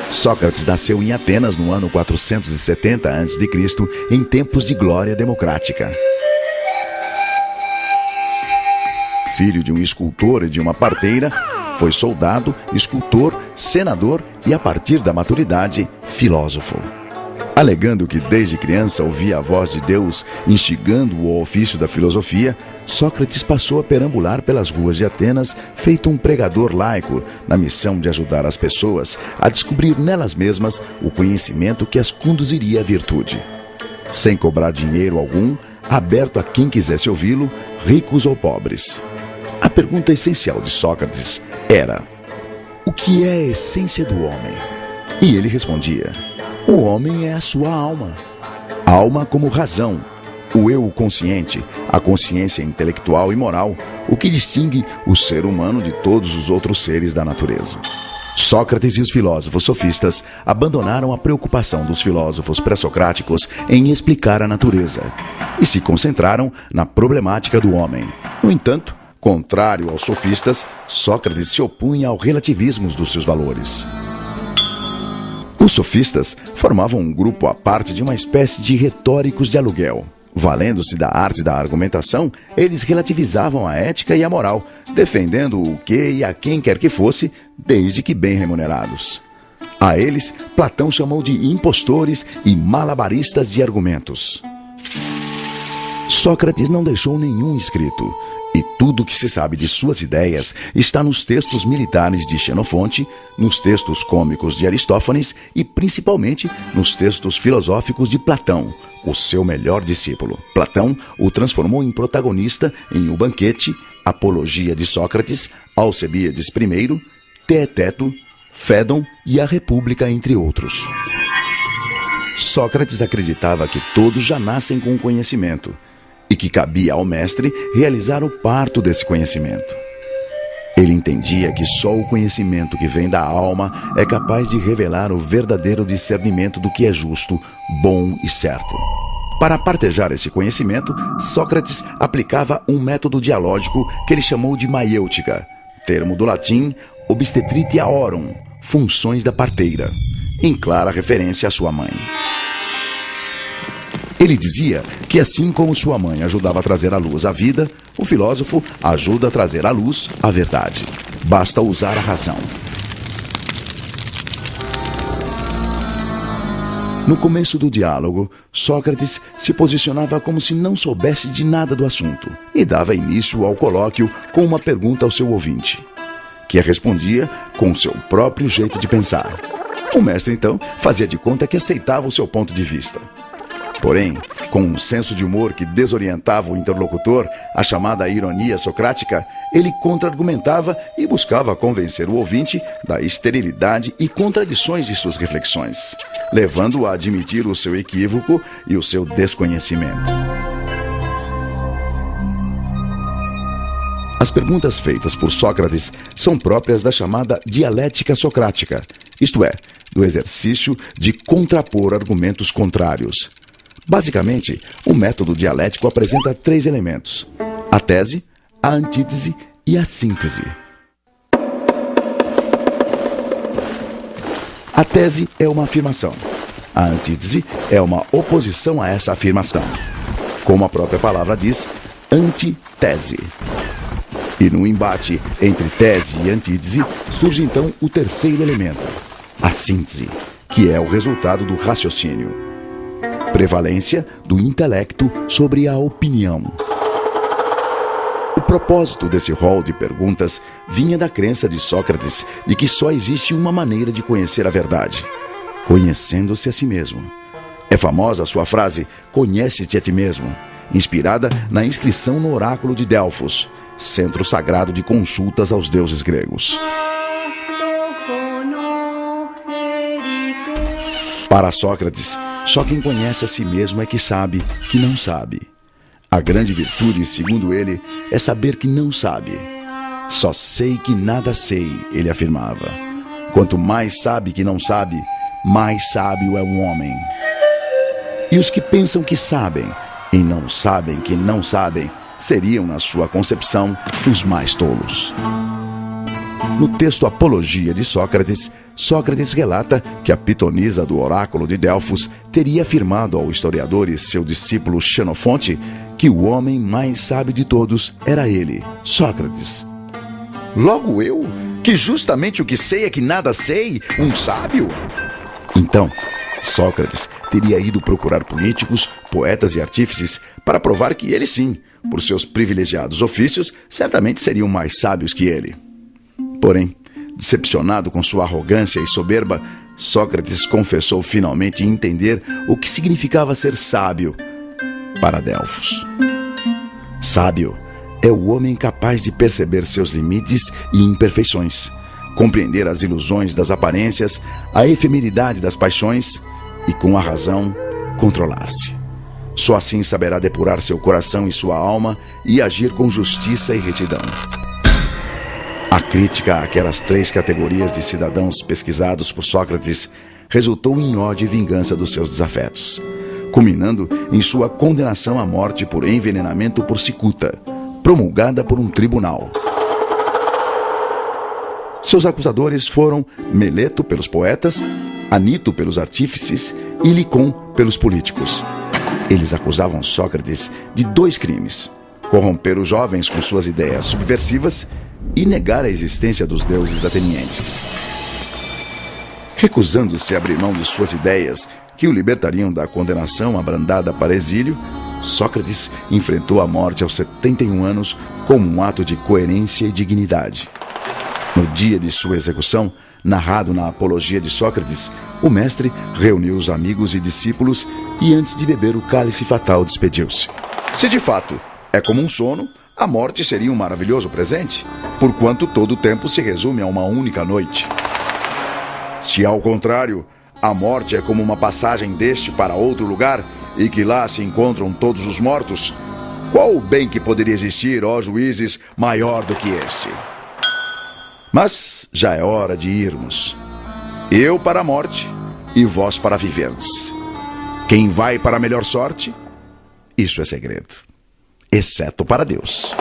Sócrates nasceu em Atenas no ano 470 a.C., em tempos de glória democrática. Filho de um escultor e de uma parteira, foi soldado, escultor, senador e, a partir da maturidade, filósofo. Alegando que desde criança ouvia a voz de Deus instigando-o ao ofício da filosofia, Sócrates passou a perambular pelas ruas de Atenas, feito um pregador laico, na missão de ajudar as pessoas a descobrir nelas mesmas o conhecimento que as conduziria à virtude. Sem cobrar dinheiro algum, aberto a quem quisesse ouvi-lo, ricos ou pobres. A pergunta essencial de Sócrates era: o que é a essência do homem? E ele respondia: o homem é a sua alma. Alma como razão, o eu consciente, a consciência intelectual e moral, o que distingue o ser humano de todos os outros seres da natureza. Sócrates e os filósofos sofistas abandonaram a preocupação dos filósofos pré-socráticos em explicar a natureza e se concentraram na problemática do homem. No entanto, contrário aos sofistas, Sócrates se opunha ao relativismo dos seus valores. Os sofistas formavam um grupo à parte de uma espécie de retóricos de aluguel. Valendo-se da arte da argumentação, eles relativizavam a ética e a moral, defendendo o que e a quem quer que fosse, desde que bem remunerados. A eles, Platão chamou de impostores e malabaristas de argumentos. Sócrates não deixou nenhum escrito, e tudo o que se sabe de suas ideias está nos textos militares de Xenofonte, nos textos cômicos de Aristófanes e principalmente nos textos filosóficos de Platão, o seu melhor discípulo. Platão o transformou em protagonista em O Banquete, Apologia de Sócrates, Alcebíades I, Teeteto, Fédon e A República, entre outros. Sócrates acreditava que todos já nascem com o conhecimento, e que cabia ao mestre realizar o parto desse conhecimento. Ele entendia que só o conhecimento que vem da alma é capaz de revelar o verdadeiro discernimento do que é justo, bom e certo. Para partejar esse conhecimento, Sócrates aplicava um método dialógico que ele chamou de maiêutica, termo do latim obstetritiaorum, funções da parteira, em clara referência à sua mãe. Ele dizia que assim como sua mãe ajudava a trazer à luz a vida, o filósofo ajuda a trazer à luz a verdade. Basta usar a razão. No começo do diálogo, Sócrates se posicionava como se não soubesse de nada do assunto e dava início ao colóquio com uma pergunta ao seu ouvinte, que a respondia com seu próprio jeito de pensar. O mestre, então, fazia de conta que aceitava o seu ponto de vista. Porém, com um senso de humor que desorientava o interlocutor, a chamada ironia socrática, ele contra-argumentava e buscava convencer o ouvinte da esterilidade e contradições de suas reflexões, levando-o a admitir o seu equívoco e o seu desconhecimento. As perguntas feitas por Sócrates são próprias da chamada dialética socrática, isto é, do exercício de contrapor argumentos contrários. Basicamente, o método dialético apresenta 3 elementos: a tese, a antítese e a síntese. A tese é uma afirmação. A antítese é uma oposição a essa afirmação. Como a própria palavra diz, antitese. E no embate entre tese e antítese surge então o terceiro elemento, a síntese, que é o resultado do raciocínio. Prevalência do intelecto sobre a opinião. O propósito desse rol de perguntas vinha da crença de Sócrates de que só existe uma maneira de conhecer a verdade: conhecendo-se a si mesmo. É famosa a sua frase, conhece-te a ti mesmo, inspirada na inscrição no oráculo de Delfos, centro sagrado de consultas aos deuses gregos. Para Sócrates, só quem conhece a si mesmo é que sabe que não sabe. A grande virtude, segundo ele, é saber que não sabe. Só sei que nada sei, ele afirmava. Quanto mais sabe que não sabe, mais sábio é um homem. E os que pensam que sabem e não sabem que não sabem, seriam, na sua concepção, os mais tolos. No texto Apologia de Sócrates, Sócrates relata que a pitonisa do oráculo de Delfos teria afirmado ao historiador e seu discípulo Xenofonte que o homem mais sábio de todos era ele, Sócrates. Logo eu, que justamente o que sei é que nada sei, um sábio? Então, Sócrates teria ido procurar políticos, poetas e artífices para provar que ele sim, por seus privilegiados ofícios, certamente seriam mais sábios que ele. Porém, decepcionado com sua arrogância e soberba, Sócrates confessou finalmente entender o que significava ser sábio para Delfos. Sábio é o homem capaz de perceber seus limites e imperfeições, compreender as ilusões das aparências, a efemeridade das paixões e, com a razão, controlar-se. Só assim saberá depurar seu coração e sua alma e agir com justiça e retidão. A crítica àquelas 3 categorias de cidadãos pesquisados por Sócrates resultou em ódio e vingança dos seus desafetos, culminando em sua condenação à morte por envenenamento por cicuta, promulgada por um tribunal. Seus acusadores foram Meleto pelos poetas, Anito pelos artífices e Licon pelos políticos. Eles acusavam Sócrates de 2 crimes: corromper os jovens com suas ideias subversivas e negar a existência dos deuses atenienses. Recusando-se a abrir mão de suas ideias, que o libertariam da condenação abrandada para exílio, Sócrates enfrentou a morte aos 71 anos como um ato de coerência e dignidade. No dia de sua execução, narrado na Apologia de Sócrates, o mestre reuniu os amigos e discípulos e, antes de beber o cálice fatal, despediu-se. Se de fato é como um sono, a morte seria um maravilhoso presente, porquanto todo o tempo se resume a uma única noite. Se, ao contrário, a morte é como uma passagem deste para outro lugar e que lá se encontram todos os mortos, qual o bem que poderia existir, ó juízes, maior do que este? Mas já é hora de irmos. Eu para a morte e vós para viverdes. Quem vai para a melhor sorte, isso é segredo, exceto para Deus.